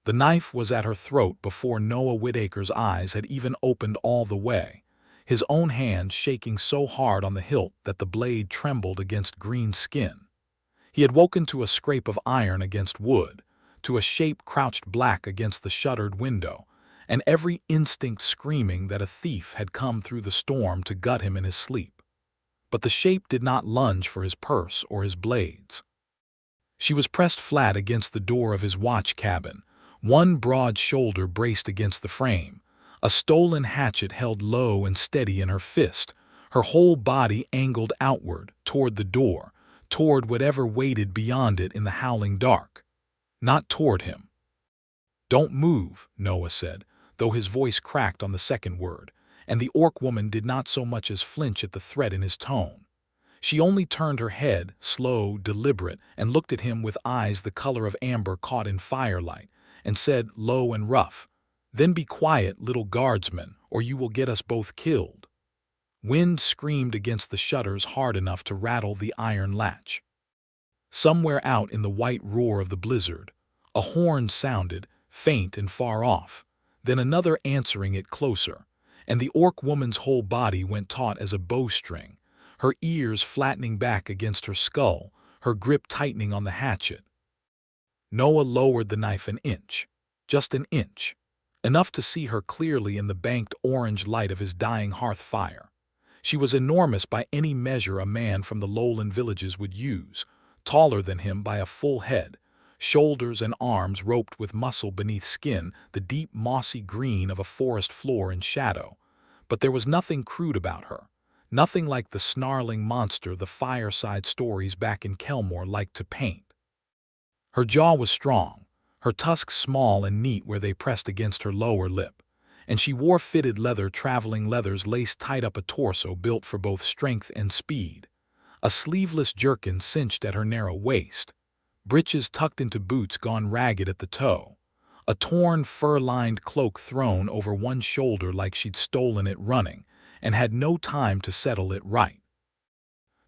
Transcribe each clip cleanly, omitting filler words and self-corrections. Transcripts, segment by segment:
The knife was at her throat before Noah Whitaker's eyes had even opened all the way, his own hand shaking so hard on the hilt that the blade trembled against green skin. He had woken to a scrape of iron against wood, to a shape crouched black against the shuttered window, and every instinct screaming that a thief had come through the storm to gut him in his sleep. But the shape did not lunge for his purse or his blades. She was pressed flat against the door of his watch cabin, one broad shoulder braced against the frame, a stolen hatchet held low and steady in her fist, her whole body angled outward, toward the door, toward whatever waited beyond it in the howling dark. Not toward him. "Don't move," Noah said, though his voice cracked on the second word, and the orc woman did not so much as flinch at the threat in his tone. She only turned her head, slow, deliberate, and looked at him with eyes the color of amber caught in firelight, and said, low and rough, "Then be quiet, little guardsman, or you will get us both killed." Wind screamed against the shutters hard enough to rattle the iron latch. Somewhere out in the white roar of the blizzard, a horn sounded, faint and far off, then another answering it closer, and the orc woman's whole body went taut as a bowstring, her ears flattening back against her skull, her grip tightening on the hatchet. Noah lowered the knife an inch, just an inch, enough to see her clearly in the banked orange light of his dying hearth fire. She was enormous by any measure a man from the lowland villages would use, taller than him by a full head, shoulders and arms roped with muscle beneath skin, the deep mossy green of a forest floor in shadow. But there was nothing crude about her, nothing like the snarling monster the fireside stories back in Kelmore liked to paint. Her jaw was strong, her tusks small and neat where they pressed against her lower lip, and she wore fitted leather traveling leathers laced tight up a torso built for both strength and speed, a sleeveless jerkin cinched at her narrow waist, breeches tucked into boots gone ragged at the toe, a torn fur-lined cloak thrown over one shoulder like she'd stolen it running and had no time to settle it right.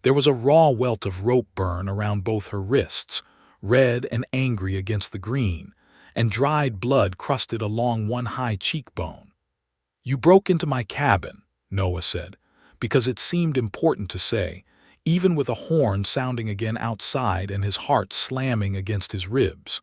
There was a raw welt of rope burn around both her wrists, red and angry against the green, and dried blood crusted along one high cheekbone. "You broke into my cabin," Noah said, because it seemed important to say, even with a horn sounding again outside and his heart slamming against his ribs.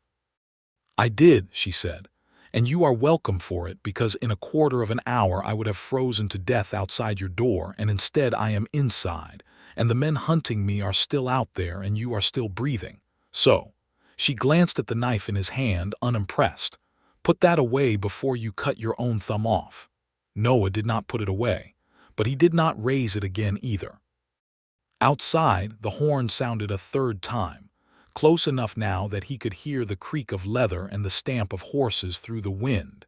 "I did," she said, "and you are welcome for it because in a quarter of an hour I would have frozen to death outside your door, and instead I am inside, and the men hunting me are still out there and you are still breathing. So," she glanced at the knife in his hand, unimpressed, "put that away before you cut your own thumb off." Noah did not put it away, but he did not raise it again either. Outside, the horn sounded a third time, close enough now that he could hear the creak of leather and the stamp of horses through the wind,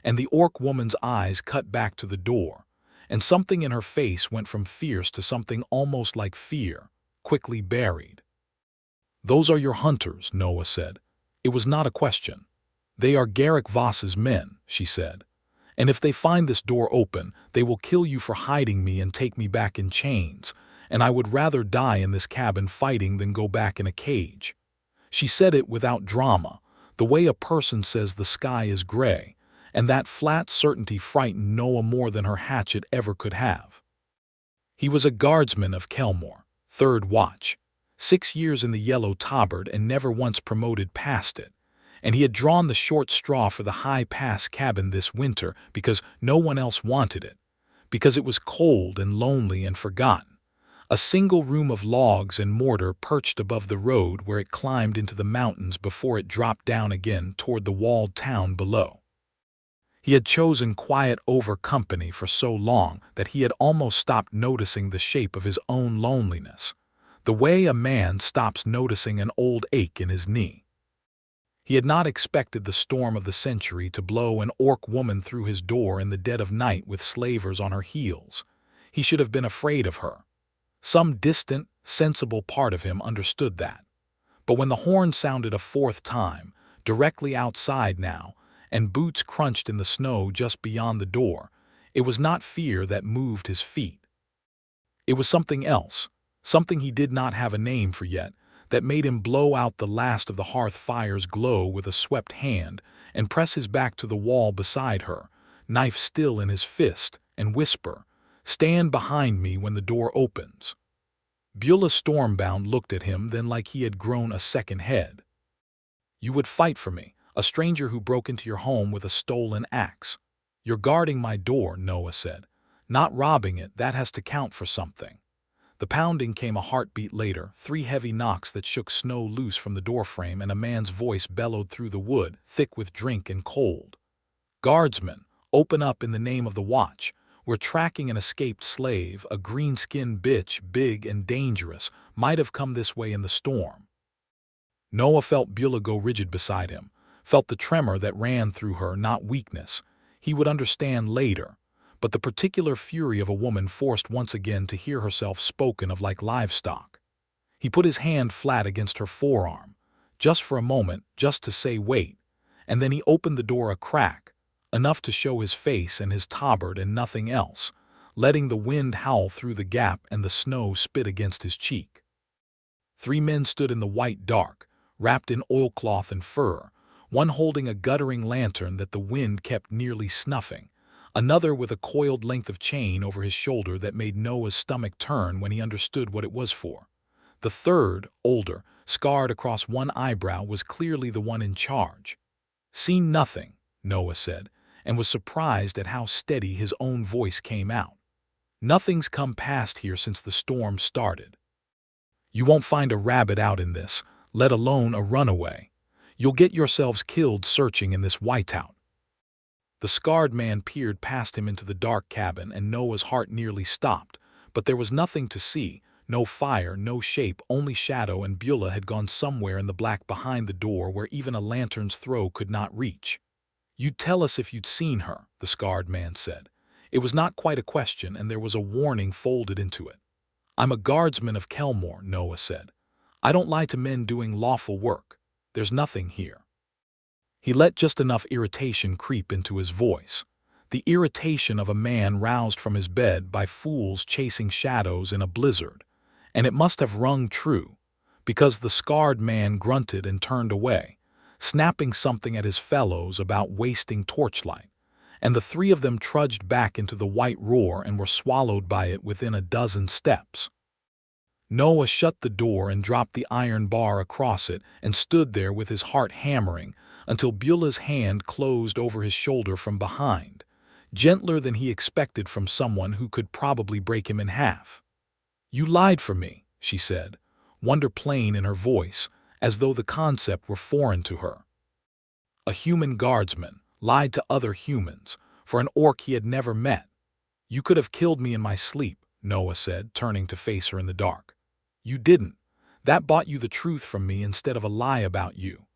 and the orc woman's eyes cut back to the door, and something in her face went from fierce to something almost like fear, quickly buried. "Those are your hunters," Noah said. It was not a question. "They are Garrick Voss's men," she said. "And if they find this door open, they will kill you for hiding me and take me back in chains, and I would rather die in this cabin fighting than go back in a cage." She said it without drama, the way a person says the sky is gray, and that flat certainty frightened Noah more than her hatchet ever could have. He was a guardsman of Kelmore, third watch, 6 years in the yellow tabard and never once promoted past it, and he had drawn the short straw for the high pass cabin this winter because no one else wanted it, because it was cold and lonely and forgotten. A single room of logs and mortar perched above the road where it climbed into the mountains before it dropped down again toward the walled town below. He had chosen quiet over company for so long that he had almost stopped noticing the shape of his own loneliness, the way a man stops noticing an old ache in his knee. He had not expected the storm of the century to blow an orc woman through his door in the dead of night with slavers on her heels. He should have been afraid of her. Some distant, sensible part of him understood that. But when the horn sounded a fourth time, directly outside now, and boots crunched in the snow just beyond the door, it was not fear that moved his feet. It was something else, something he did not have a name for yet, that made him blow out the last of the hearth fire's glow with a swept hand and press his back to the wall beside her, knife still in his fist, and whisper, "Stand behind me when the door opens." Beulah Stormbound looked at him then like he had grown a second head. "You would fight for me, a stranger who broke into your home with a stolen axe." "You're guarding my door," Noah said. "Not robbing it, that has to count for something." The pounding came a heartbeat later, 3 heavy knocks that shook snow loose from the doorframe, and a man's voice bellowed through the wood, thick with drink and cold. "Guardsman, open up in the name of the watch. We're tracking an escaped slave, a green-skinned bitch, big and dangerous, might have come this way in the storm." Noah felt Beulah go rigid beside him, felt the tremor that ran through her, not weakness. He would understand later, but the particular fury of a woman forced once again to hear herself spoken of like livestock. He put his hand flat against her forearm, just for a moment, just to say wait, and then he opened the door a crack, enough to show his face and his tabard and nothing else, letting the wind howl through the gap and the snow spit against his cheek. 3 men stood in the white dark, wrapped in oilcloth and fur, one holding a guttering lantern that the wind kept nearly snuffing, another with a coiled length of chain over his shoulder that made Noah's stomach turn when he understood what it was for. The third, older, scarred across one eyebrow, was clearly the one in charge. "Seen nothing," Noah said, and was surprised at how steady his own voice came out. "Nothing's come past here since the storm started. You won't find a rabbit out in this, let alone a runaway. You'll get yourselves killed searching in this whiteout." The scarred man peered past him into the dark cabin, and Noah's heart nearly stopped, but there was nothing to see, no fire, no shape, only shadow, and Beulah had gone somewhere in the black behind the door where even a lantern's throw could not reach. "You'd tell us if you'd seen her," the scarred man said. It was not quite a question, and there was a warning folded into it. "I'm a guardsman of Kelmore," Noah said. "I don't lie to men doing lawful work. There's nothing here." He let just enough irritation creep into his voice, the irritation of a man roused from his bed by fools chasing shadows in a blizzard, and it must have rung true, because the scarred man grunted and turned away, snapping something at his fellows about wasting torchlight, and the 3 of them trudged back into the white roar and were swallowed by it within a dozen steps. Noah shut the door and dropped the iron bar across it and stood there with his heart hammering until Beulah's hand closed over his shoulder from behind, gentler than he expected from someone who could probably break him in half. "You lied for me," she said, wonder plain in her voice, as though the concept were foreign to her. A human guardsman lied to other humans, for an orc he had never met. "You could have killed me in my sleep," Noah said, turning to face her in the dark. "You didn't. That bought you the truth from me instead of a lie about you."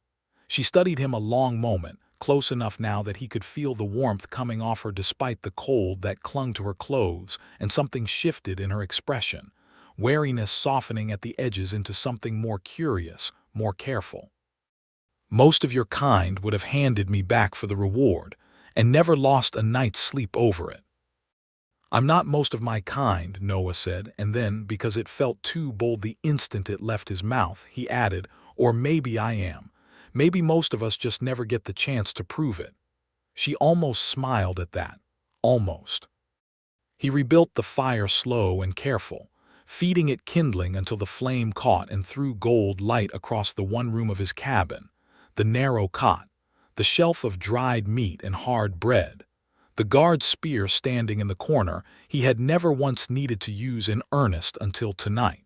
She studied him a long moment, close enough now that he could feel the warmth coming off her despite the cold that clung to her clothes, and something shifted in her expression, wariness softening at the edges into something more curious, more careful. "Most of your kind would have handed me back for the reward, and never lost a night's sleep over it." "I'm not most of my kind," Noah said, and then, because it felt too bold the instant it left his mouth, he added, "Or maybe I am. Maybe most of us just never get the chance to prove it." She almost smiled at that. Almost. He rebuilt the fire slow and careful, feeding it kindling until the flame caught and threw gold light across the one room of his cabin, the narrow cot, the shelf of dried meat and hard bread, the guard's spear standing in the corner he had never once needed to use in earnest until tonight.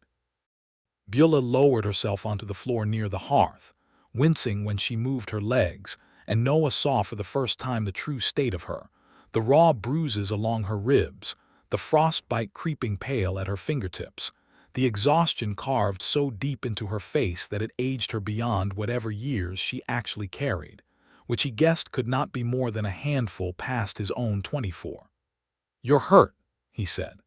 Beulah lowered herself onto the floor near the hearth, wincing when she moved her legs, and Noah saw for the first time the true state of her, the raw bruises along her ribs, the frostbite creeping pale at her fingertips, the exhaustion carved so deep into her face that it aged her beyond whatever years she actually carried, which he guessed could not be more than a handful past his own 24. "You're hurt," he said.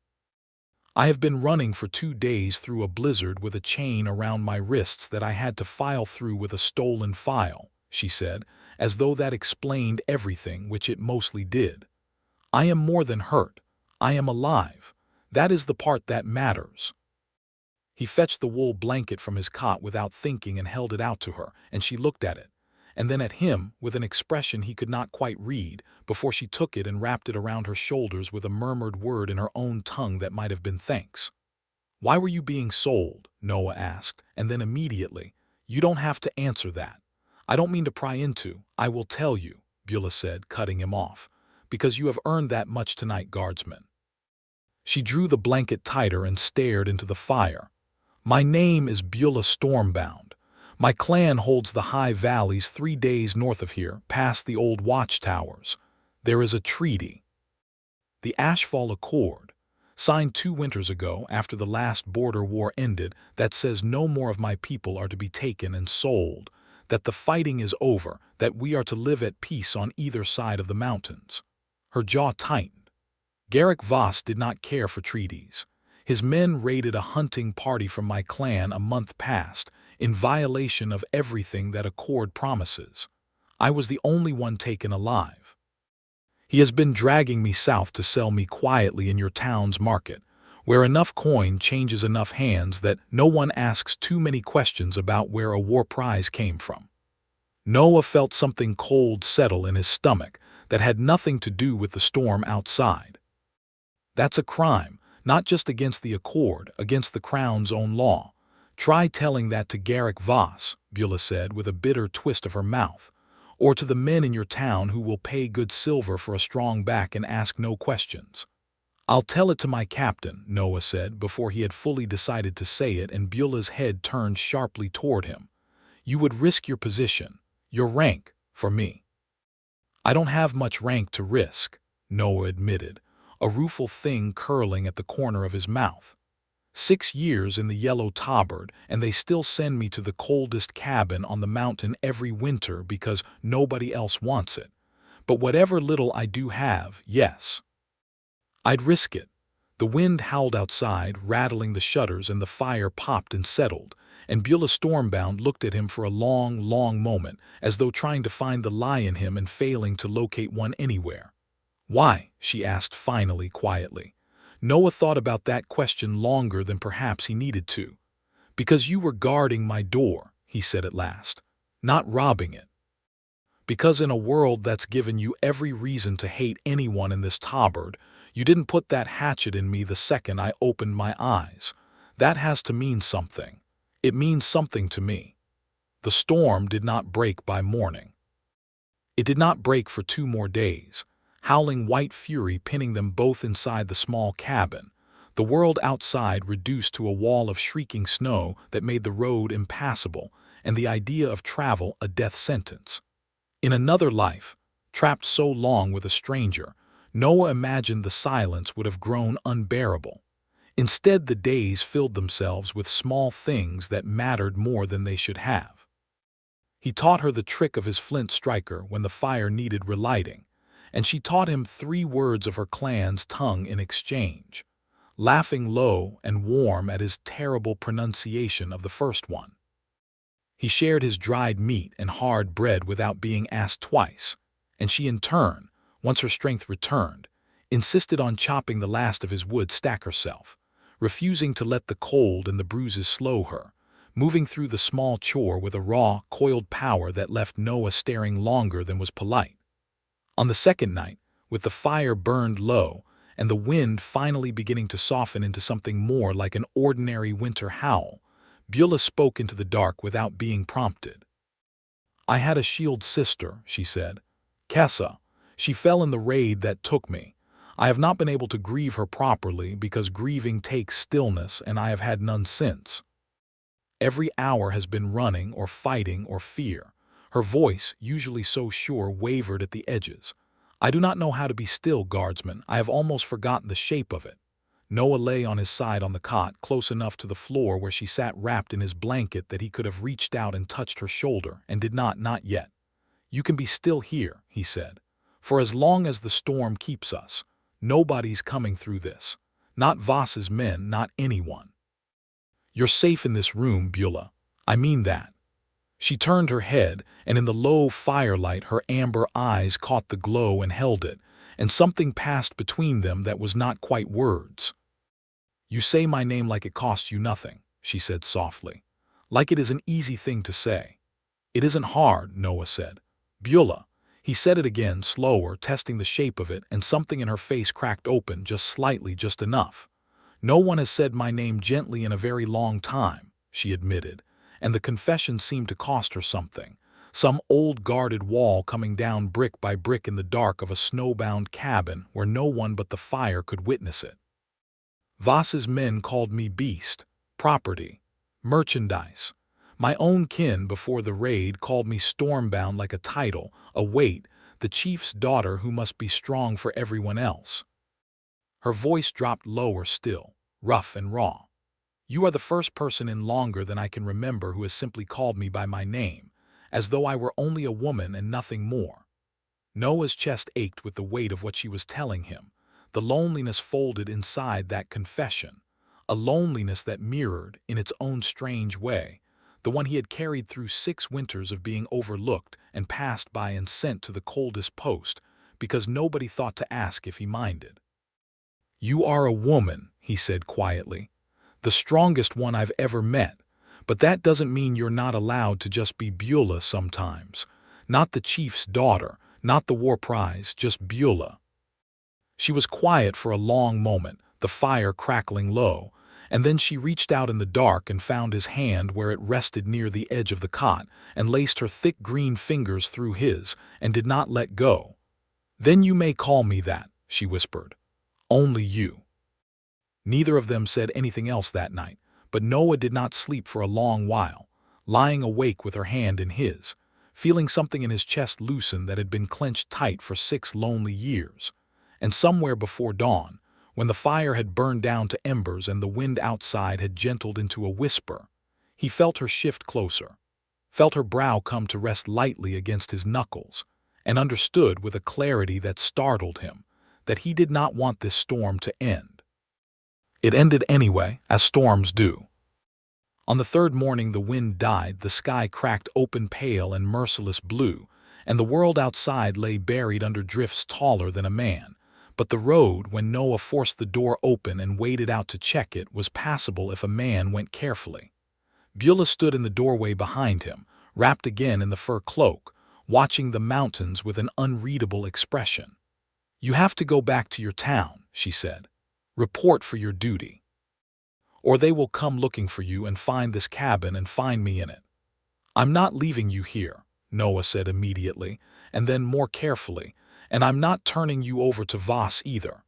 "I have been running for 2 days through a blizzard with a chain around my wrists that I had to file through with a stolen file," she said, as though that explained everything, which it mostly did. "I am more than hurt. I am alive. That is the part that matters." He fetched the wool blanket from his cot without thinking and held it out to her, and she looked at it, and then at him with an expression he could not quite read, before she took it and wrapped it around her shoulders with a murmured word in her own tongue that might have been thanks. "Why were you being sold?" Noah asked, and then immediately, "You don't have to answer that. I don't mean to pry into, I will tell you," Beulah said, cutting him off, "because you have earned that much tonight, guardsman." She drew the blanket tighter and stared into the fire. "My name is Beulah Stormbound. My clan holds the high valleys 3 days north of here, past the old watchtowers. There is a treaty. The Ashfall Accord, signed 2 winters ago after the last border war ended, that says no more of my people are to be taken and sold, that the fighting is over, that we are to live at peace on either side of the mountains." Her jaw tightened. Garrick Voss did not care for treaties. His men raided a hunting party from my clan a month past, in violation of everything that accord promises. I was the only one taken alive. He has been dragging me south to sell me quietly in your town's market, where enough coin changes enough hands that no one asks too many questions about where a war prize came from. Noah felt something cold settle in his stomach that had nothing to do with the storm outside. "That's a crime, not just against the Accord, against the Crown's own law. Try telling that to Garrick Voss," Beulah said with a bitter twist of her mouth, "or to the men in your town who will pay good silver for a strong back and ask no questions." "I'll tell it to my captain," Noah said before he had fully decided to say it, and Beulah's head turned sharply toward him. "You would risk your position, your rank, for me." "I don't have much rank to risk," Noah admitted, a rueful thing curling at the corner of his mouth. 6 years in the yellow tabard, and they still send me to the coldest cabin on the mountain every winter because nobody else wants it. But whatever little I do have, yes, I'd risk it." The wind howled outside, rattling the shutters, and the fire popped and settled, and Beulah Stormbound looked at him for a long, long moment, as though trying to find the lie in him and failing to locate one anywhere. "Why?" she asked finally, quietly. Noah thought about that question longer than perhaps he needed to. "Because you were guarding my door," he said at last, "not robbing it. Because in a world that's given you every reason to hate anyone in this tabard, you didn't put that hatchet in me the second I opened my eyes. That has to mean something. It means something to me." The storm did not break by morning. It did not break for 2 more days, howling white fury pinning them both inside the small cabin, the world outside reduced to a wall of shrieking snow that made the road impassable and the idea of travel a death sentence. In another life, trapped so long with a stranger, Noah imagined the silence would have grown unbearable. Instead, the days filled themselves with small things that mattered more than they should have. He taught her the trick of his flint striker when the fire needed relighting, and she taught him 3 words of her clan's tongue in exchange, laughing low and warm at his terrible pronunciation of the first one. He shared his dried meat and hard bread without being asked twice, and she in turn, once her strength returned, insisted on chopping the last of his wood stack herself, refusing to let the cold and the bruises slow her, moving through the small chore with a raw, coiled power that left Noah staring longer than was polite. On the second night, with the fire burned low and the wind finally beginning to soften into something more like an ordinary winter howl, Beulah spoke into the dark without being prompted. "I had a shield sister," she said. "Kessa. She fell in the raid that took me. I have not been able to grieve her properly because grieving takes stillness, and I have had none since. Every hour has been running or fighting or fear." Her voice, usually so sure, wavered at the edges. "I do not know how to be still, guardsman. I have almost forgotten the shape of it." Noah lay on his side on the cot, close enough to the floor where she sat wrapped in his blanket that he could have reached out and touched her shoulder, and did not yet. "You can be still here," he said. "For as long as the storm keeps us, nobody's coming through this. Not Voss's men, not anyone. You're safe in this room, Beulah. I mean that." She turned her head, and in the low firelight her amber eyes caught the glow and held it, and something passed between them that was not quite words. "You say my name like it costs you nothing. she said softly. Like it is an easy thing to say. It isn't hard, Noah said. Beulah. He said it again, slower, testing the shape of it, and something in her face cracked open just slightly, just enough. No one has said my name gently in a very long time, she admitted, and the confession seemed to cost her something. Some old guarded wall coming down brick by brick in the dark of a snowbound cabin where no one but the fire could witness it. Voss's men called me beast, property, merchandise. My own kin before the raid called me stormbound like a title, a weight, the chief's daughter who must be strong for everyone else. Her voice dropped lower still, rough and raw. You are the first person in longer than I can remember who has simply called me by my name, as though I were only a woman and nothing more. Noah's chest ached with the weight of what she was telling him, the loneliness folded inside that confession, a loneliness that mirrored, in its own strange way, the one he had carried through 6 winters of being overlooked and passed by and sent to the coldest post, because nobody thought to ask if he minded. You are a woman, he said quietly, the strongest one I've ever met, but that doesn't mean you're not allowed to just be Beulah sometimes, not the chief's daughter, not the war prize, just Beulah. She was quiet for a long moment, the fire crackling low, and then she reached out in the dark and found his hand where it rested near the edge of the cot and laced her thick green fingers through his and did not let go. Then you may call me that, she whispered. Only you. Neither of them said anything else that night, but Noah did not sleep for a long while, lying awake with her hand in his, feeling something in his chest loosen that had been clenched tight for 6 lonely years. And somewhere before dawn, when the fire had burned down to embers and the wind outside had gentled into a whisper, he felt her shift closer, felt her brow come to rest lightly against his knuckles, and understood with a clarity that startled him that he did not want this storm to end. It ended anyway, as storms do. On the 3rd morning the wind died, the sky cracked open pale and merciless blue, and the world outside lay buried under drifts taller than a man. But the road, when Noah forced the door open and waded out to check it, was passable if a man went carefully. Beulah stood in the doorway behind him, wrapped again in the fur cloak, watching the mountains with an unreadable expression. You have to go back to your town, she said. Report for your duty. Or they will come looking for you and find this cabin and find me in it. I'm not leaving you here, Noah said immediately, and then more carefully, and I'm not turning you over to Voss either.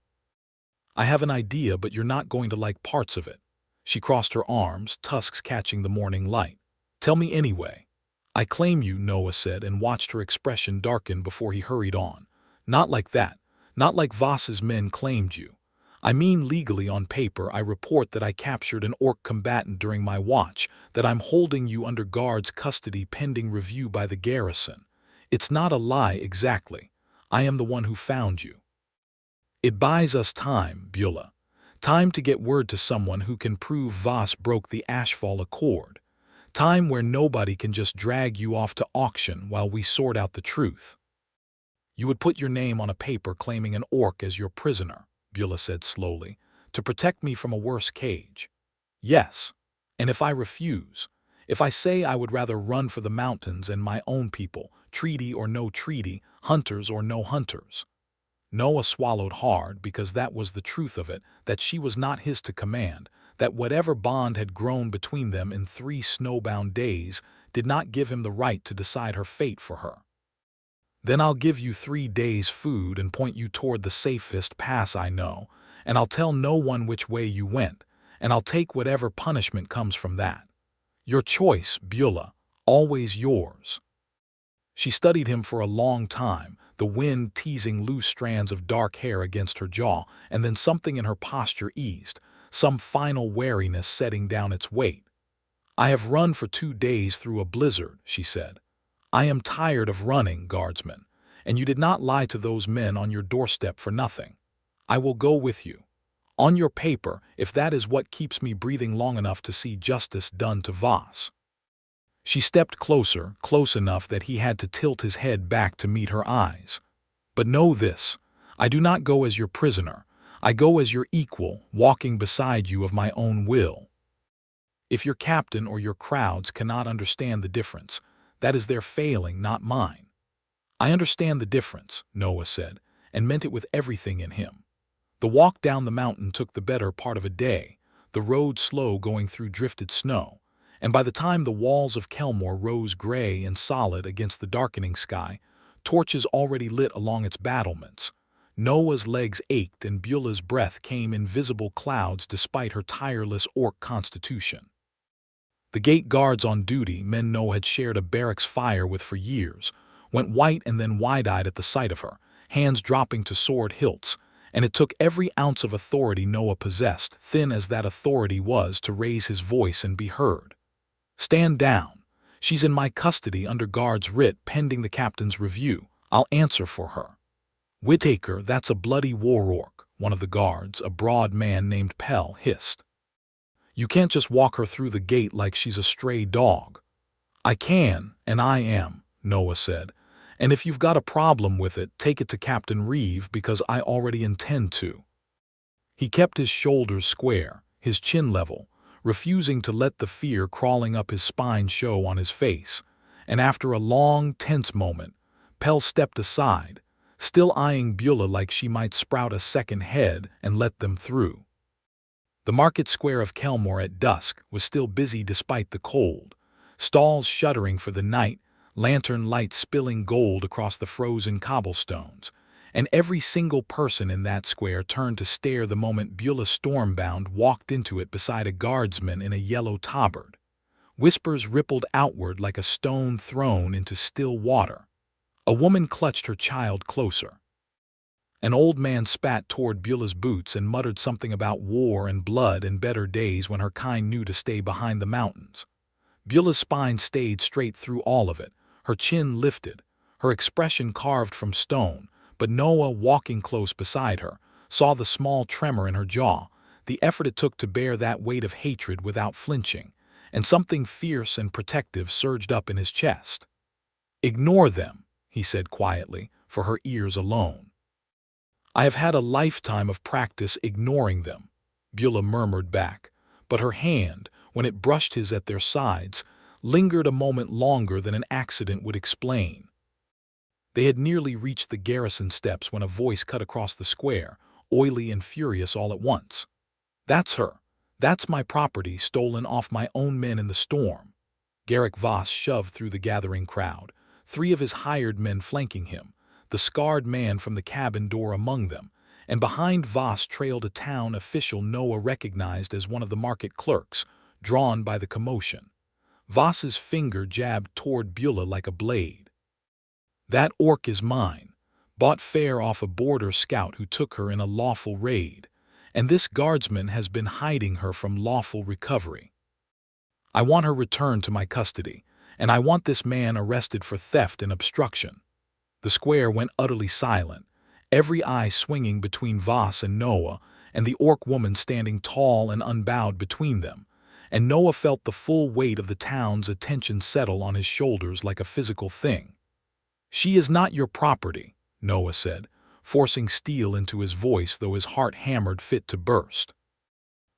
I have an idea, but you're not going to like parts of it. She crossed her arms, tusks catching the morning light. Tell me anyway. I claim you, Noah said, and watched her expression darken before he hurried on. Not like that. Not like Voss's men claimed you. I mean legally on paper I report that I captured an orc combatant during my watch, that I'm holding you under guard's custody pending review by the garrison. It's not a lie exactly. I am the one who found you. It buys us time, Beulah. Time to get word to someone who can prove Voss broke the Ashfall Accord. Time where nobody can just drag you off to auction while we sort out the truth. You would put your name on a paper claiming an orc as your prisoner, Beulah said slowly, to protect me from a worse cage. Yes. And if I refuse, if I say I would rather run for the mountains and my own people, treaty or no treaty, hunters or no hunters. Noah swallowed hard because that was the truth of it, that she was not his to command, that whatever bond had grown between them in 3 snowbound days did not give him the right to decide her fate for her. Then I'll give you 3 days' food and point you toward the safest pass I know, and I'll tell no one which way you went, and I'll take whatever punishment comes from that. Your choice, Beulah, always yours. She studied him for a long time, the wind teasing loose strands of dark hair against her jaw, and then something in her posture eased, some final wariness setting down its weight. I have run for 2 days through a blizzard, she said. I am tired of running, guardsman, and you did not lie to those men on your doorstep for nothing. I will go with you. On your paper, if that is what keeps me breathing long enough to see justice done to Voss. She stepped closer, close enough that he had to tilt his head back to meet her eyes. But know this, I do not go as your prisoner. I go as your equal, walking beside you of my own will. If your captain or your crowds cannot understand the difference, that is their failing, not mine. I understand the difference, Noah said, and meant it with everything in him. The walk down the mountain took the better part of a day, the road slow going through drifted snow, and by the time the walls of Kelmore rose gray and solid against the darkening sky, torches already lit along its battlements, Noah's legs ached and Beulah's breath came in visible clouds despite her tireless orc constitution. The gate guards on duty, men Noah had shared a barracks fire with for years, went white and then wide-eyed at the sight of her, hands dropping to sword hilts, and it took every ounce of authority Noah possessed, thin as that authority was, to raise his voice and be heard. "Stand down. She's in my custody under guard's writ pending the captain's review. I'll answer for her." "Whitaker, that's a bloody war orc," one of the guards, a broad man named Pell, hissed. "You can't just walk her through the gate like she's a stray dog." "I can, and I am," Noah said. "And if you've got a problem with it, take it to Captain Reeve, because I already intend to." He kept his shoulders square, his chin level, refusing to let the fear crawling up his spine show on his face, and after a long, tense moment, Pell stepped aside, still eyeing Beulah like she might sprout a second head, and let them through. The market square of Kelmore at dusk was still busy despite the cold, stalls shuddering for the night, lantern lights spilling gold across the frozen cobblestones, and every single person in that square turned to stare the moment Beulah Stormbound walked into it beside a guardsman in a yellow tabard. Whispers rippled outward like a stone thrown into still water. A woman clutched her child closer. An old man spat toward Beulah's boots and muttered something about war and blood and better days when her kind knew to stay behind the mountains. Beulah's spine stayed straight through all of it, her chin lifted, her expression carved from stone, but Noah, walking close beside her, saw the small tremor in her jaw, the effort it took to bear that weight of hatred without flinching, and something fierce and protective surged up in his chest. "Ignore them," he said quietly, for her ears alone. "I have had a lifetime of practice ignoring them," Beulah murmured back, but her hand, when it brushed his at their sides, lingered a moment longer than an accident would explain. They had nearly reached the garrison steps when a voice cut across the square, oily and furious all at once. "That's her. That's my property stolen off my own men in the storm." Garrick Voss shoved through the gathering crowd, 3 of his hired men flanking him, the scarred man from the cabin door among them, and behind Voss trailed a town official Noah recognized as one of the market clerks, drawn by the commotion. Voss's finger jabbed toward Beulah like a blade. "That orc is mine, bought fair off a border scout who took her in a lawful raid, and this guardsman has been hiding her from lawful recovery. I want her returned to my custody, and I want this man arrested for theft and obstruction." The square went utterly silent, every eye swinging between Voss and Noah, and the orc woman standing tall and unbowed between them, and Noah felt the full weight of the town's attention settle on his shoulders like a physical thing. "She is not your property," Noah said, forcing steel into his voice though his heart hammered fit to burst.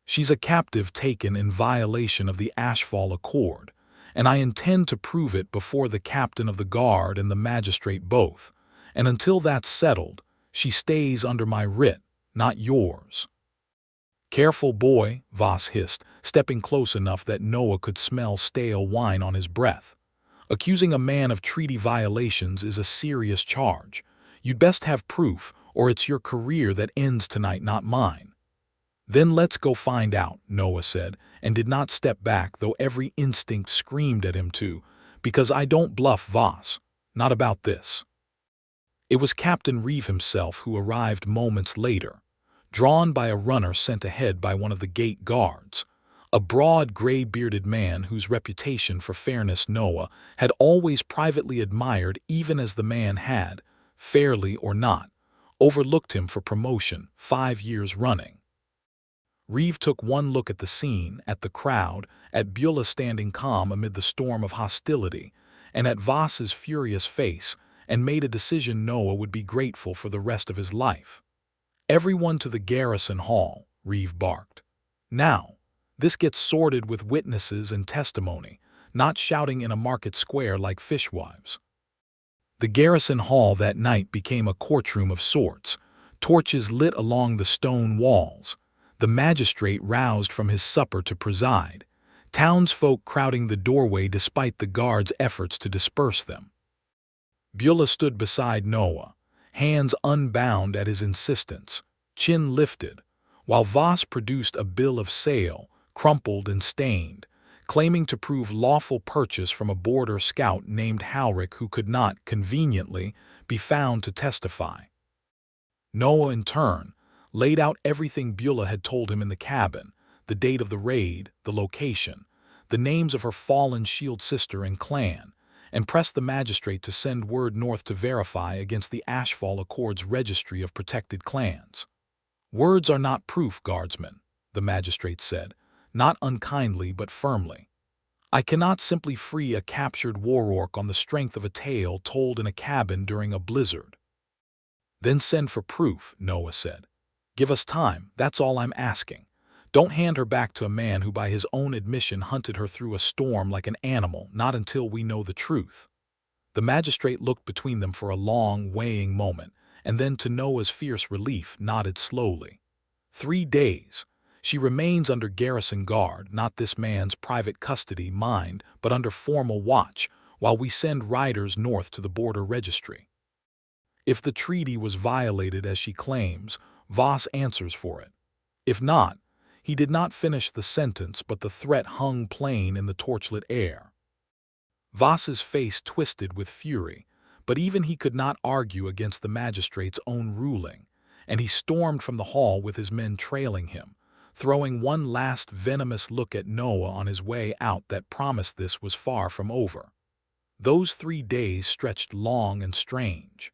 "She's a captive taken in violation of the Ashfall Accord, and I intend to prove it before the captain of the guard and the magistrate both, and until that's settled, she stays under my writ, not yours." "Careful, boy," Voss hissed, stepping close enough that Noah could smell stale wine on his breath. "Accusing a man of treaty violations is a serious charge. You'd best have proof, or it's your career that ends tonight, not mine." "Then let's go find out," Noah said, and did not step back, though every instinct screamed at him to, "because I don't bluff, Voss. Not about this." It was Captain Reeve himself who arrived moments later, drawn by a runner sent ahead by one of the gate guards, a broad, gray-bearded man whose reputation for fairness Noah had always privately admired, even as the man had, fairly or not, overlooked him for promotion 5 years running. Reeve took one look at the scene, at the crowd, at Beulah standing calm amid the storm of hostility, and at Voss's furious face, and made a decision Noah would be grateful for the rest of his life. "Everyone to the garrison hall," Reeve barked. "Now, This gets sorted with witnesses and testimony, not shouting in a market square like fishwives. The garrison hall that night became a courtroom of sorts, torches lit along the stone walls, the magistrate roused from his supper to preside, townsfolk crowding the doorway despite the guards' efforts to disperse them. Beulah stood beside Noah, hands unbound at his insistence, chin lifted, while Voss produced a bill of sale, crumpled and stained, claiming to prove lawful purchase from a border scout named Halric who could not, conveniently, be found to testify. Noah, in turn, laid out everything Beulah had told him in the cabin, the date of the raid, the location, the names of her fallen shield sister and clan, and pressed the magistrate to send word north to verify against the Ashfall Accord's registry of protected clans. "Words are not proof, guardsman," the magistrate said, not unkindly but firmly. "I cannot simply free a captured war orc on the strength of a tale told in a cabin during a blizzard." "Then send for proof," Noah said. "Give us time, that's all I'm asking. Don't hand her back to a man who by his own admission hunted her through a storm like an animal, not until we know the truth." The magistrate looked between them for a long, weighing moment, and then, to Noah's fierce relief, nodded slowly. 3 days. She remains under garrison guard, not this man's private custody, mind, but under formal watch, while we send riders north to the border registry. If the treaty was violated as she claims, Voss answers for it. If not, he did not finish the sentence, but the threat hung plain in the torchlit air. Voss's face twisted with fury, but even he could not argue against the magistrate's own ruling, and he stormed from the hall with his men trailing him, throwing one last venomous look at Noah on his way out that promised this was far from over. Those 3 days stretched long and strange.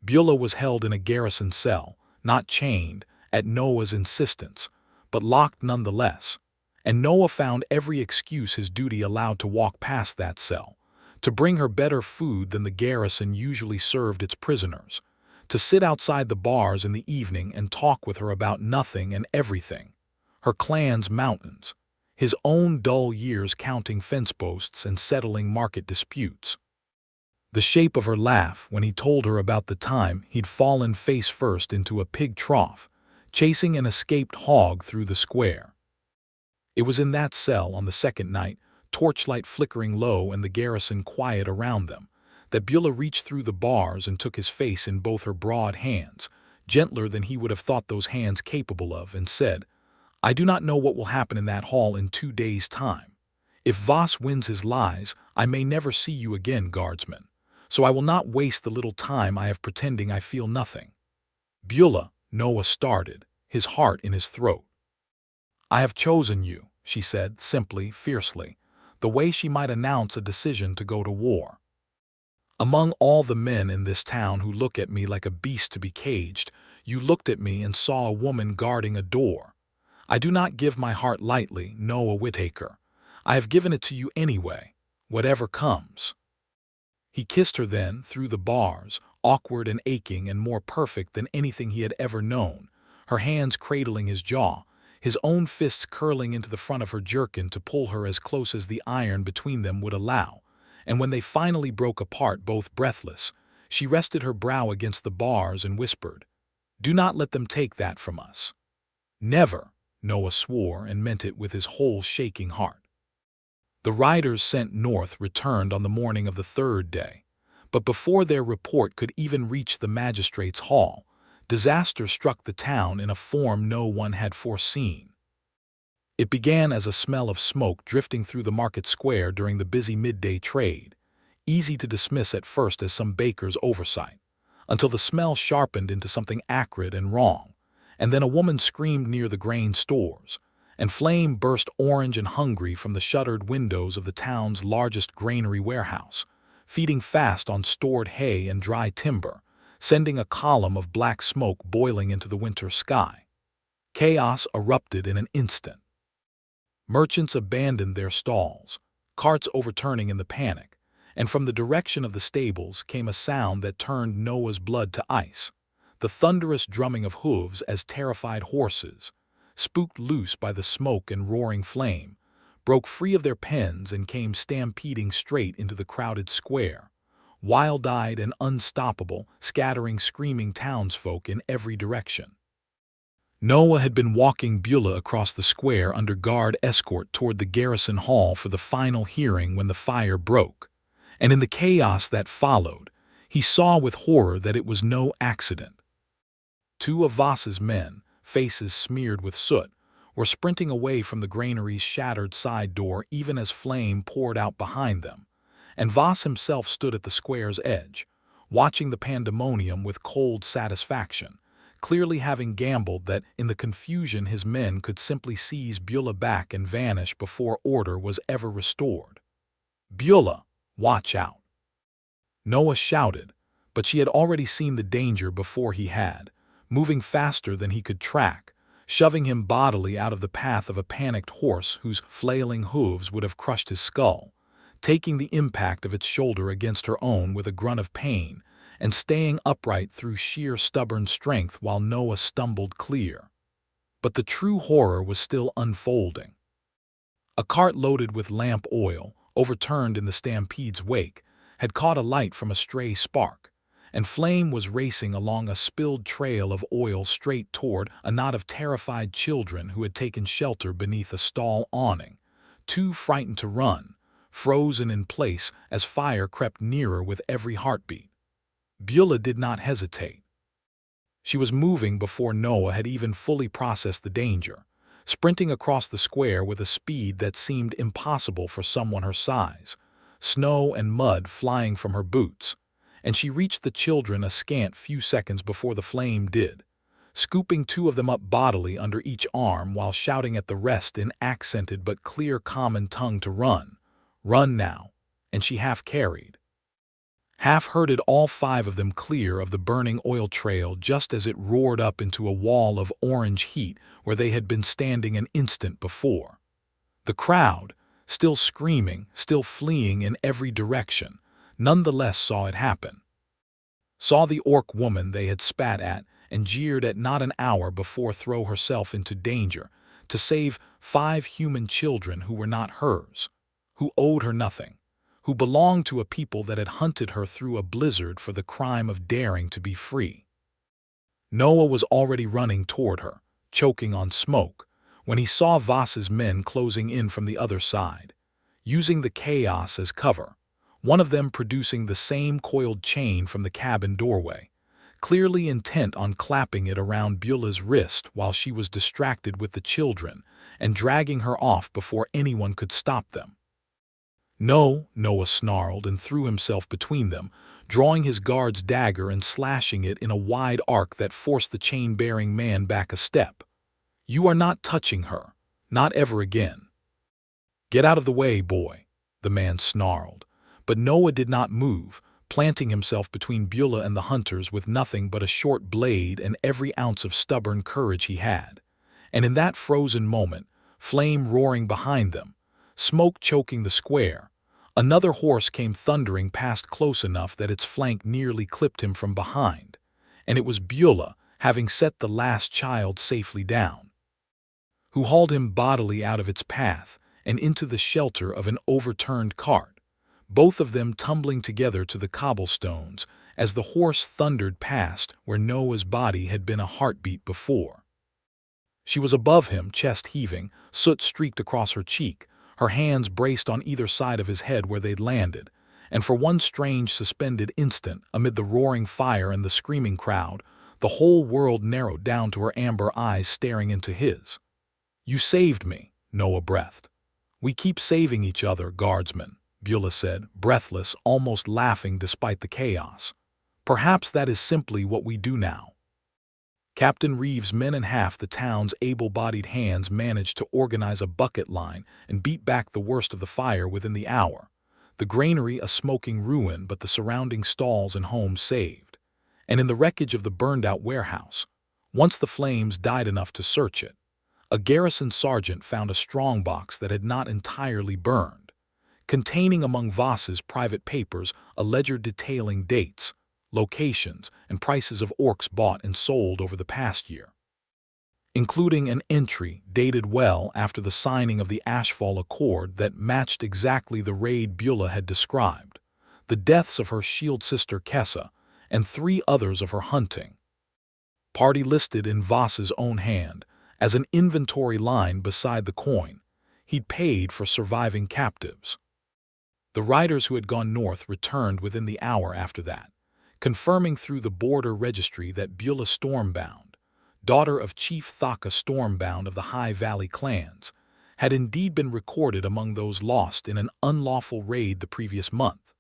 Beulah was held in a garrison cell, not chained, at Noah's insistence, but locked nonetheless, and Noah found every excuse his duty allowed to walk past that cell, to bring her better food than the garrison usually served its prisoners, to sit outside the bars in the evening and talk with her about nothing and everything, her clan's mountains, his own dull years counting fence posts and settling market disputes. The shape of her laugh when he told her about the time he'd fallen face first into a pig trough, chasing an escaped hog through the square. It was in that cell on the second night, torchlight flickering low and the garrison quiet around them, that Beulah reached through the bars and took his face in both her broad hands, gentler than he would have thought those hands capable of, and said, "I do not know what will happen in that hall in 2 days' time. If Voss wins his lies, I may never see you again, guardsman, so I will not waste the little time I have pretending I feel nothing." "Beulah," Noah started, his heart in his throat. "I have chosen you," she said, simply, fiercely, the way she might announce a decision to go to war. "Among all the men in this town who look at me like a beast to be caged, you looked at me and saw a woman guarding a door. I do not give my heart lightly, Noah Whitaker. I have given it to you anyway, whatever comes." He kissed her then, through the bars, awkward and aching and more perfect than anything he had ever known, her hands cradling his jaw, his own fists curling into the front of her jerkin to pull her as close as the iron between them would allow, and when they finally broke apart, both breathless, she rested her brow against the bars and whispered, "Do not let them take that from us." "Never," Noah swore, and meant it with his whole shaking heart. The riders sent north returned on the morning of the 3rd day, but before their report could even reach the magistrate's hall, disaster struck the town in a form no one had foreseen. It began as a smell of smoke drifting through the market square during the busy midday trade, easy to dismiss at first as some baker's oversight, until the smell sharpened into something acrid and wrong, and then a woman screamed near the grain stores, and flame burst orange and hungry from the shuttered windows of the town's largest granary warehouse, feeding fast on stored hay and dry timber, sending a column of black smoke boiling into the winter sky. Chaos erupted in an instant. Merchants abandoned their stalls, carts overturning in the panic, and from the direction of the stables came a sound that turned Noah's blood to ice, the thunderous drumming of hooves as terrified horses, spooked loose by the smoke and roaring flame, broke free of their pens and came stampeding straight into the crowded square, wild-eyed and unstoppable, scattering screaming townsfolk in every direction. Noah had been walking Beulah across the square under guard escort toward the garrison hall for the final hearing when the fire broke, and in the chaos that followed, he saw with horror that it was no accident. Two of Voss's men, faces smeared with soot, were sprinting away from the granary's shattered side door even as flame poured out behind them, and Voss himself stood at the square's edge, watching the pandemonium with cold satisfaction, clearly having gambled that in the confusion his men could simply seize Beulah back and vanish before order was ever restored. "Beulah, watch out!" Noah shouted, but she had already seen the danger before he had, moving faster than he could track, shoving him bodily out of the path of a panicked horse whose flailing hooves would have crushed his skull, taking the impact of its shoulder against her own with a grunt of pain, and staying upright through sheer stubborn strength while Noah stumbled clear. But the true horror was still unfolding. A cart loaded with lamp oil, overturned in the stampede's wake, had caught alight from a stray spark, and flame was racing along a spilled trail of oil straight toward a knot of terrified children who had taken shelter beneath a stall awning, too frightened to run, frozen in place as fire crept nearer with every heartbeat. Beulah did not hesitate. She was moving before Noah had even fully processed the danger, sprinting across the square with a speed that seemed impossible for someone her size, snow and mud flying from her boots, and she reached the children a scant few seconds before the flame did, scooping two of them up bodily under each arm while shouting at the rest in accented but clear common tongue to run. Run now, and she half-carried. Half-herded all five of them clear of the burning oil trail just as it roared up into a wall of orange heat where they had been standing an instant before. The crowd, still screaming, still fleeing in every direction, nonetheless saw it happen. Saw the orc woman they had spat at and jeered at not an hour before throw herself into danger to save 5 human children who were not hers, who owed her nothing, who belonged to a people that had hunted her through a blizzard for the crime of daring to be free. Noah was already running toward her, choking on smoke, when he saw Voss's men closing in from the other side, using the chaos as cover, one of them producing the same coiled chain from the cabin doorway, clearly intent on clapping it around Beulah's wrist while she was distracted with the children and dragging her off before anyone could stop them. "No," Noah snarled and threw himself between them, drawing his guard's dagger and slashing it in a wide arc that forced the chain-bearing man back a step. "You are not touching her, not ever again." "Get out of the way, boy," the man snarled, but Noah did not move, planting himself between Beulah and the hunters with nothing but a short blade and every ounce of stubborn courage he had. And in that frozen moment, flame roaring behind them, smoke choking the square, another horse came thundering past close enough that its flank nearly clipped him from behind, and it was Beulah, having set the last child safely down, who hauled him bodily out of its path and into the shelter of an overturned cart, both of them tumbling together to the cobblestones as the horse thundered past where Noah's body had been a heartbeat before. She was above him, chest heaving, soot streaked across her cheek, her hands braced on either side of his head where they'd landed, and for one strange suspended instant, amid the roaring fire and the screaming crowd, the whole world narrowed down to her amber eyes staring into his. "You saved me," Noah breathed. "We keep saving each other, guardsman," Beulah said, breathless, almost laughing despite the chaos. "Perhaps that is simply what we do now." Captain Reeves' men and half the town's able-bodied hands managed to organize a bucket line and beat back the worst of the fire within the hour, the granary a smoking ruin but the surrounding stalls and homes saved, and in the wreckage of the burned-out warehouse, once the flames died enough to search it, a garrison sergeant found a strongbox that had not entirely burned, containing among Voss's private papers a ledger detailing dates, locations, and prices of orcs bought and sold over the past year. including an entry dated well after the signing of the Ashfall Accord that matched exactly the raid Beulah had described, the deaths of her shield sister Kessa, and 3 others of her hunting party listed in Voss's own hand as an inventory line beside the coin he'd paid for surviving captives. The riders who had gone north returned within the hour after that, confirming through the border registry that Beulah Stormbound, daughter of Chief Thaka Stormbound of the High Valley clans, had indeed been recorded among those lost in an unlawful raid the previous month,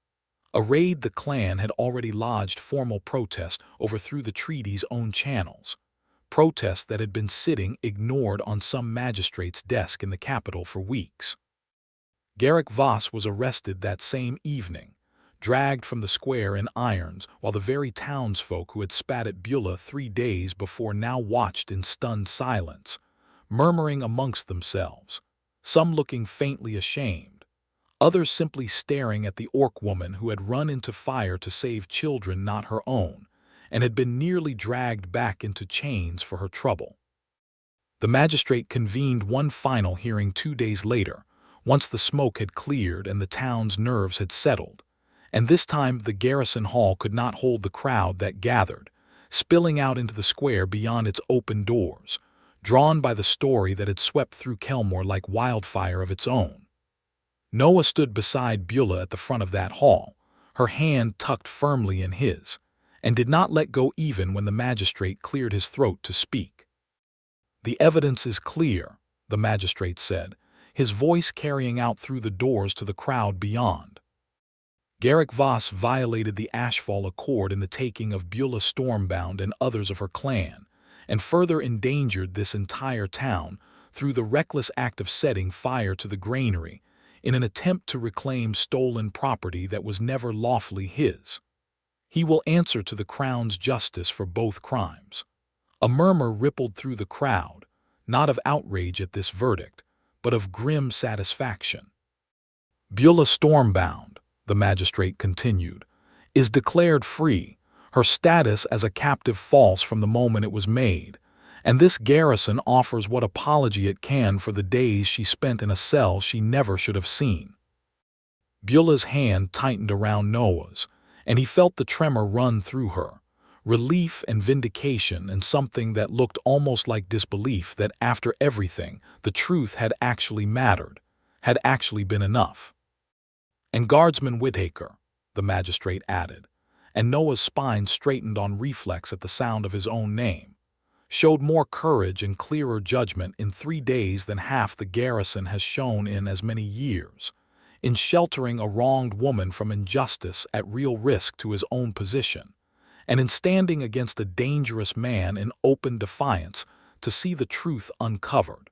a raid the clan had already lodged formal protest over through the treaty's own channels, protest that had been sitting ignored on some magistrate's desk in the capital for weeks. Garrick Voss was arrested that same evening, dragged from the square in irons, while the very townsfolk who had spat at Beulah 3 days before now watched in stunned silence, murmuring amongst themselves, some looking faintly ashamed, others simply staring at the orc woman who had run into fire to save children not her own, and had been nearly dragged back into chains for her trouble. The magistrate convened one final hearing 2 days later, once the smoke had cleared and the town's nerves had settled, and this time the garrison hall could not hold the crowd that gathered, spilling out into the square beyond its open doors, drawn by the story that had swept through Kelmore like wildfire of its own. Noah stood beside Beulah at the front of that hall, her hand tucked firmly in his, and did not let go even when the magistrate cleared his throat to speak. "The evidence is clear," the magistrate said, his voice carrying out through the doors to the crowd beyond. Garrick Voss violated the Ashfall Accord in the taking of Beulah Stormbound and others of her clan, and further endangered this entire town through the reckless act of setting fire to the granary in an attempt to reclaim stolen property that was never lawfully his. He will answer to the Crown's justice for both crimes. A murmur rippled through the crowd, not of outrage at this verdict, but of grim satisfaction. "Beulah Stormbound," the magistrate continued, "is declared free, her status as a captive false from the moment it was made, and this garrison offers what apology it can for the days she spent in a cell she never should have seen." Beulah's hand tightened around Noah's, and he felt the tremor run through her, relief and vindication and something that looked almost like disbelief that after everything, the truth had actually mattered, had actually been enough. "And guardsman Whitaker," the magistrate added, and Noah's spine straightened on reflex at the sound of his own name, showed more courage and clearer judgment in 3 days than half the garrison has shown in as many years, in sheltering a wronged woman from injustice at real risk to his own position, and in standing against a dangerous man in open defiance to see the truth uncovered.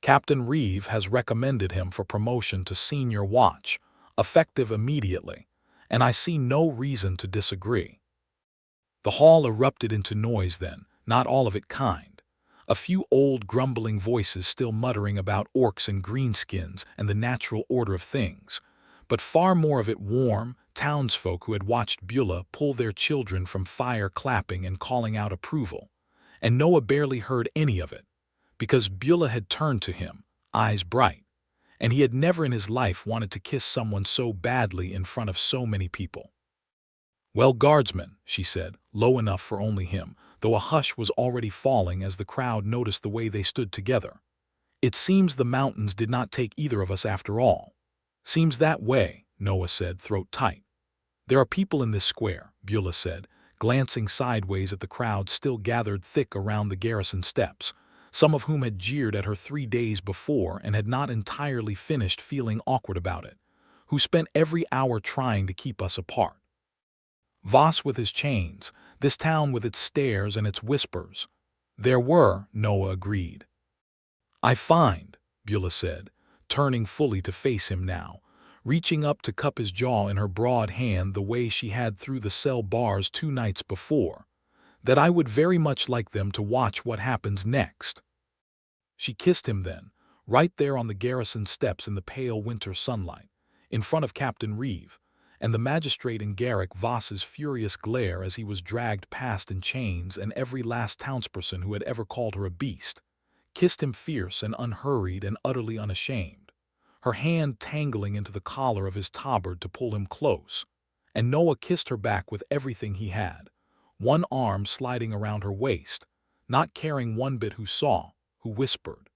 Captain Reeve has recommended him for promotion to senior watch, effective immediately, and I see no reason to disagree. The hall erupted into noise then, not all of it kind. A few old grumbling voices still muttering about orcs and greenskins and the natural order of things, but far more of it warm, townsfolk who had watched Beulah pull their children from fire clapping and calling out approval. And Noah barely heard any of it, because Beulah had turned to him, eyes bright, and he had never in his life wanted to kiss someone so badly in front of so many people. "Well, guardsman," she said, low enough for only him, though a hush was already falling as the crowd noticed the way they stood together. "It seems the mountains did not take either of us after all." "Seems that way," Noah said, throat tight. "There are people in this square," Beulah said, glancing sideways at the crowd still gathered thick around the garrison steps, some of whom had jeered at her 3 days before and had not entirely finished feeling awkward about it, who spent every hour trying to keep us apart. Voss with his chains, this town with its stares and its whispers. There were, Noah agreed. "I find," Beulah said, turning fully to face him now, reaching up to cup his jaw in her broad hand the way she had through the cell bars 2 nights before, "that I would very much like them to watch what happens next." She kissed him then, right there on the garrison steps in the pale winter sunlight, in front of Captain Reeve, and the magistrate in Garrick Voss's furious glare as he was dragged past in chains, and every last townsperson who had ever called her a beast, kissed him fierce and unhurried and utterly unashamed, her hand tangling into the collar of his tabard to pull him close, and Noah kissed her back with everything he had, one arm sliding around her waist, not caring one bit who whispered.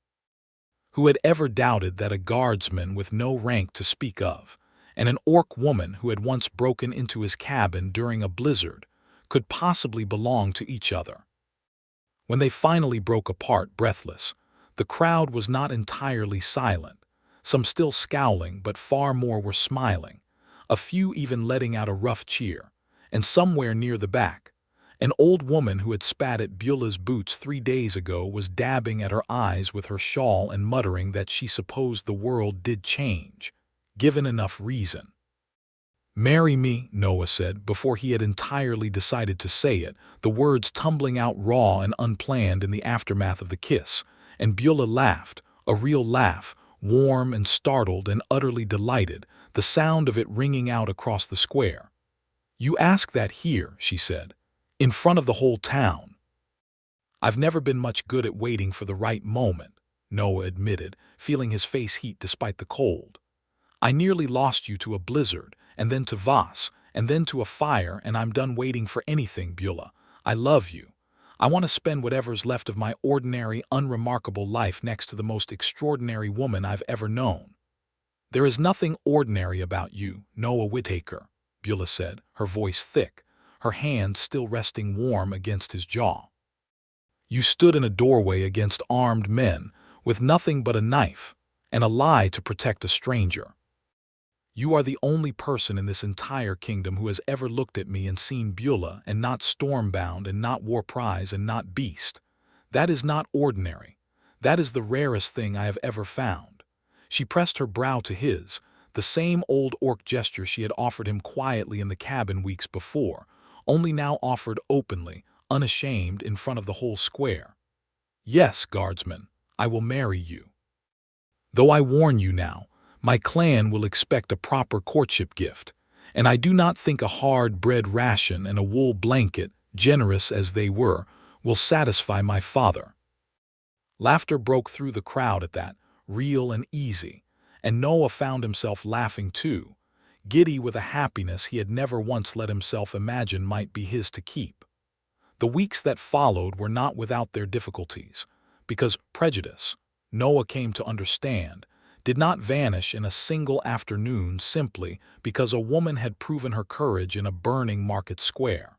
Who had ever doubted that a guardsman with no rank to speak of, and an orc woman who had once broken into his cabin during a blizzard, could possibly belong to each other? When they finally broke apart, breathless, the crowd was not entirely silent, some still scowling, but far more were smiling, a few even letting out a rough cheer, and somewhere near the back, an old woman who had spat at Beulah's boots 3 days ago was dabbing at her eyes with her shawl and muttering that she supposed the world did change, given enough reason. "Marry me," Noah said, before he had entirely decided to say it, the words tumbling out raw and unplanned in the aftermath of the kiss, and Beulah laughed, a real laugh, warm and startled and utterly delighted, the sound of it ringing out across the square. "You ask that here," she said, "in front of the whole town." "I've never been much good at waiting for the right moment," Noah admitted, feeling his face heat despite the cold. "I nearly lost you to a blizzard, and then to Voss, and then to a fire, and I'm done waiting for anything, Beulah. I love you. I want to spend whatever's left of my ordinary, unremarkable life next to the most extraordinary woman I've ever known." "There is nothing ordinary about you, Noah Whitaker," Beulah said, her voice thick, her hand still resting warm against his jaw. "You stood in a doorway against armed men, with nothing but a knife, and a lie to protect a stranger. You are the only person in this entire kingdom who has ever looked at me and seen Beulah and not Stormbound and not War Prize and not Beast. That is not ordinary. That is the rarest thing I have ever found." She pressed her brow to his, the same old orc gesture she had offered him quietly in the cabin weeks before, only now offered openly, unashamed, in front of the whole square. "Yes, guardsman, I will marry you. Though I warn you now, my clan will expect a proper courtship gift, and I do not think a hard bread ration and a wool blanket, generous as they were, will satisfy my father." Laughter broke through the crowd at that, real and easy, and Noah found himself laughing too, giddy with a happiness he had never once let himself imagine might be his to keep. The weeks that followed were not without their difficulties, because prejudice, Noah came to understand, did not vanish in a single afternoon simply because a woman had proven her courage in a burning market square.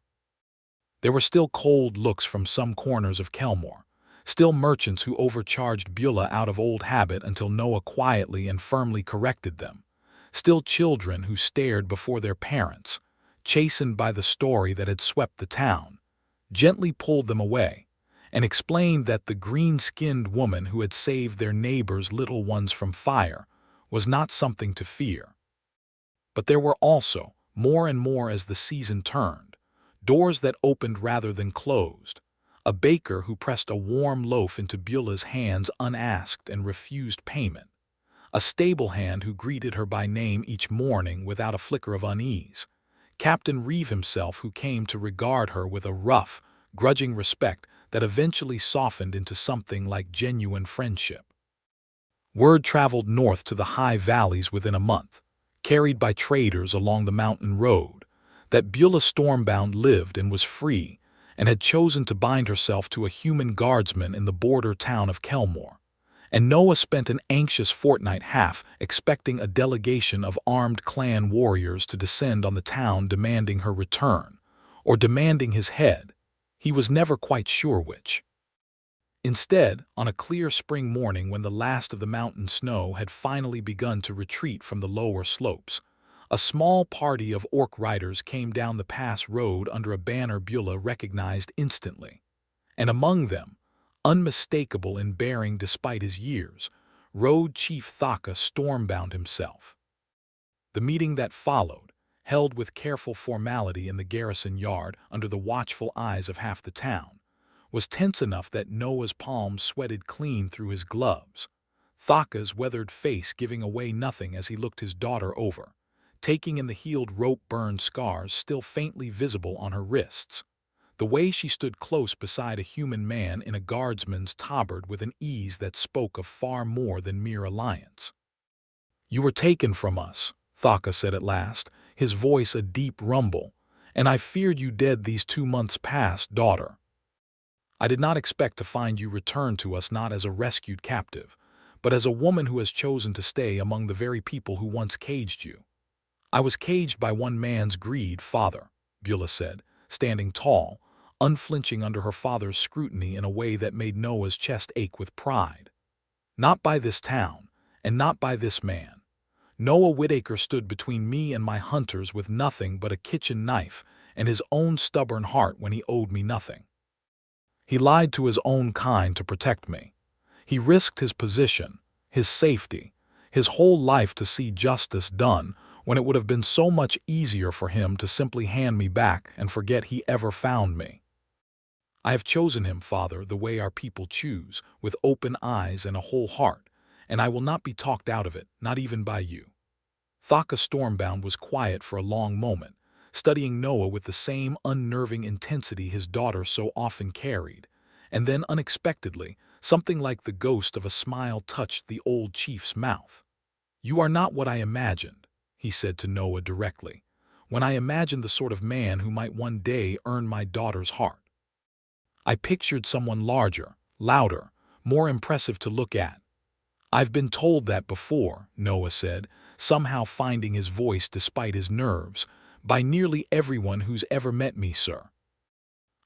There were still cold looks from some corners of Kelmore, still merchants who overcharged Beulah out of old habit until Noah quietly and firmly corrected them, still children who stared before their parents, chastened by the story that had swept the town, gently pulled them away, and explained that the green-skinned woman who had saved their neighbors' little ones from fire was not something to fear. But there were also, more and more as the season turned, doors that opened rather than closed, a baker who pressed a warm loaf into Beulah's hands unasked and refused payment, a stable hand who greeted her by name each morning without a flicker of unease, Captain Reeve himself who came to regard her with a rough, grudging respect that eventually softened into something like genuine friendship. Word traveled north to the high valleys within a month, carried by traders along the mountain road, that Beulah Stormbound lived and was free, and had chosen to bind herself to a human guardsman in the border town of Kelmore. And Noah spent an anxious fortnight half expecting a delegation of armed clan warriors to descend on the town demanding her return, or demanding his head. He was never quite sure which. Instead, on a clear spring morning when the last of the mountain snow had finally begun to retreat from the lower slopes, a small party of orc riders came down the pass road under a banner Beulah recognized instantly, and among them, unmistakable in bearing despite his years, rode Chief Thaka Stormbound himself. The meeting that followed, held with careful formality in the garrison yard under the watchful eyes of half the town, was tense enough that Noah's palms sweated clean through his gloves, Thaka's weathered face giving away nothing as he looked his daughter over, taking in the healed rope-burned scars still faintly visible on her wrists. The way she stood close beside a human man in a guardsman's tabard with an ease that spoke of far more than mere alliance. "You were taken from us," Thaka said at last, his voice a deep rumble, "and I feared you dead these 2 months past, daughter. I did not expect to find you return to us not as a rescued captive, but as a woman who has chosen to stay among the very people who once caged you." "I was caged by one man's greed, father," Beulah said, standing tall, unflinching under her father's scrutiny in a way that made Noah's chest ache with pride. "Not by this town, and not by this man. Noah Whitaker stood between me and my hunters with nothing but a kitchen knife and his own stubborn heart when he owed me nothing. He lied to his own kind to protect me. He risked his position, his safety, his whole life to see justice done when it would have been so much easier for him to simply hand me back and forget he ever found me. I have chosen him, father, the way our people choose, with open eyes and a whole heart, and I will not be talked out of it, not even by you." Thaka Stormbound was quiet for a long moment, studying Noah with the same unnerving intensity his daughter so often carried, and then unexpectedly, something like the ghost of a smile touched the old chief's mouth. "You are not what I imagined," he said to Noah directly, "when I imagined the sort of man who might one day earn my daughter's heart. I pictured someone larger, louder, more impressive to look at." "I've been told that before," Noah said, somehow finding his voice despite his nerves, "by nearly everyone who's ever met me, sir.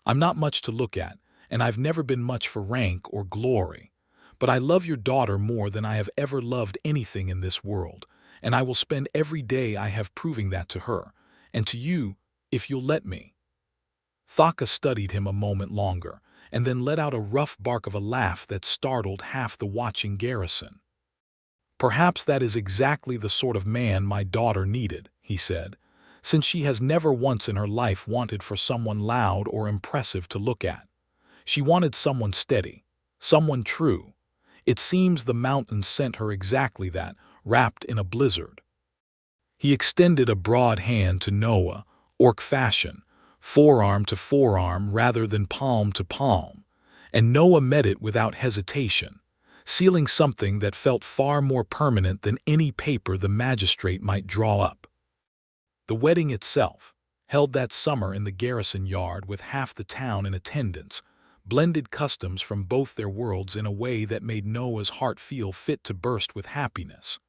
I'm not much to look at, and I've never been much for rank or glory. But I love your daughter more than I have ever loved anything in this world, and I will spend every day I have proving that to her, and to you, if you'll let me." Thaka studied him a moment longer, and then let out a rough bark of a laugh that startled half the watching garrison. "Perhaps that is exactly the sort of man my daughter needed," he said, "since she has never once in her life wanted for someone loud or impressive to look at. She wanted someone steady, someone true. It seems the mountains sent her exactly that, wrapped in a blizzard." He extended a broad hand to Noah, orc fashion, forearm to forearm rather than palm to palm, and Noah met it without hesitation, sealing something that felt far more permanent than any paper the magistrate might draw up. The wedding itself, held that summer in the garrison yard with half the town in attendance, blended customs from both their worlds in a way that made Noah's heart feel fit to burst with happiness.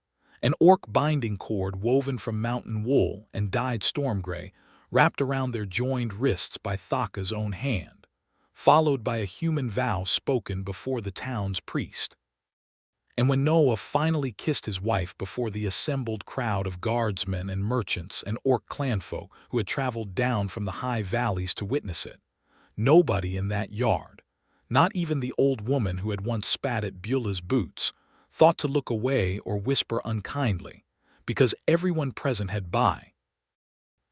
An orc binding cord woven from mountain wool and dyed storm gray, wrapped around their joined wrists by Thaka's own hand, followed by a human vow spoken before the town's priest. And when Noah finally kissed his wife before the assembled crowd of guardsmen and merchants and orc clanfolk who had traveled down from the high valleys to witness it, nobody in that yard, not even the old woman who had once spat at Beulah's boots, thought to look away or whisper unkindly, because everyone present had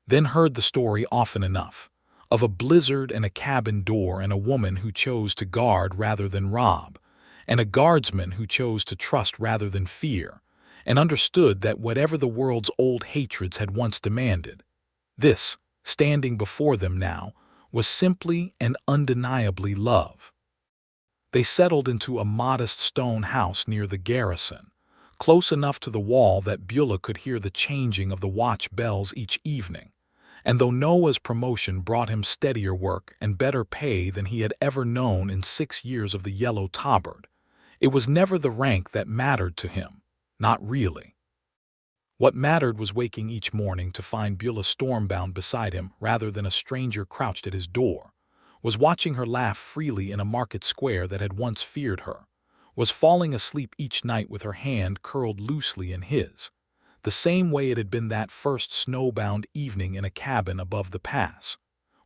then heard the story often enough, of a blizzard and a cabin door and a woman who chose to guard rather than rob, and a guardsman who chose to trust rather than fear, and understood that whatever the world's old hatreds had once demanded, this, standing before them now, was simply and undeniably love. They settled into a modest stone house near the garrison, close enough to the wall that Beulah could hear the changing of the watch bells each evening. And though Noah's promotion brought him steadier work and better pay than he had ever known in 6 years of the Yellow Tabard, it was never the rank that mattered to him, not really. What mattered was waking each morning to find Beulah stormbound beside him rather than a stranger crouched at his door, was watching her laugh freely in a market square that had once feared her, was falling asleep each night with her hand curled loosely in his, the same way it had been that first snowbound evening in a cabin above the pass,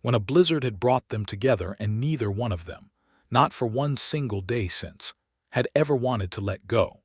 when a blizzard had brought them together and neither one of them, not for one single day since, had ever wanted to let go.